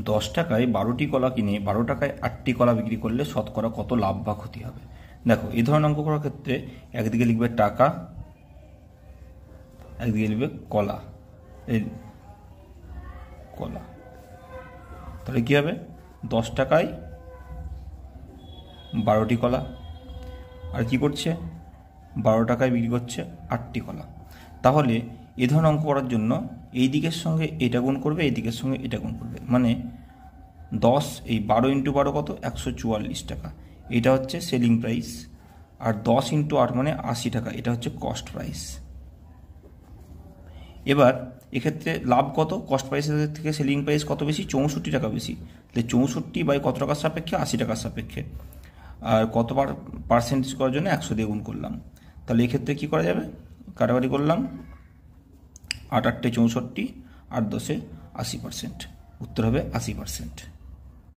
10 টাকায় 12টি কলা কিনে 12 টাকায় 8টি কলা বিক্রি করলে শতকরা কত লাভ বা ক্ষতি হবে। দেখো, এই ধরনের অঙ্ক করার ক্ষেত্রে একদিকে লিখবে টাকা, একদিকে লিখবে কলা। এই কলা, তাহলে কি হবে? 10 টাকায় 12টি কলা, আর কি করছে? 12 টাকায় বিক্রি করছে 8টি কলা। তাহলে এই ধরনের অঙ্ক করার জন্য এই দিকের সঙ্গে এটা গুণ করবে, এই দিকের সঙ্গে এটা গুণ করবে, মানে 10 এই 12 ইন্টু 12 কত? 144 টাকা, এটা হচ্ছে সেলিং প্রাইস। আর 10 ইন্টু 8 মানে 80 টাকা, এটা হচ্ছে কস্ট প্রাইস। এবার এক্ষেত্রে লাভ কত? কস্ট প্রাইসের থেকে সেলিং প্রাইস কত বেশি? 64 টাকা বেশি। তাহলে 64 বাই কত টাকার সাপেক্ষে? 80 টাকার সাপেক্ষে। আর কত পার্সেন্টেজ করার জন্য 100 দিয়ে গুণ করলাম। তাহলে এক্ষেত্রে কী করা যাবে? কাটাকাটি করলাম, 8 8 64, 8 10 80%। উত্তর হবে 80%।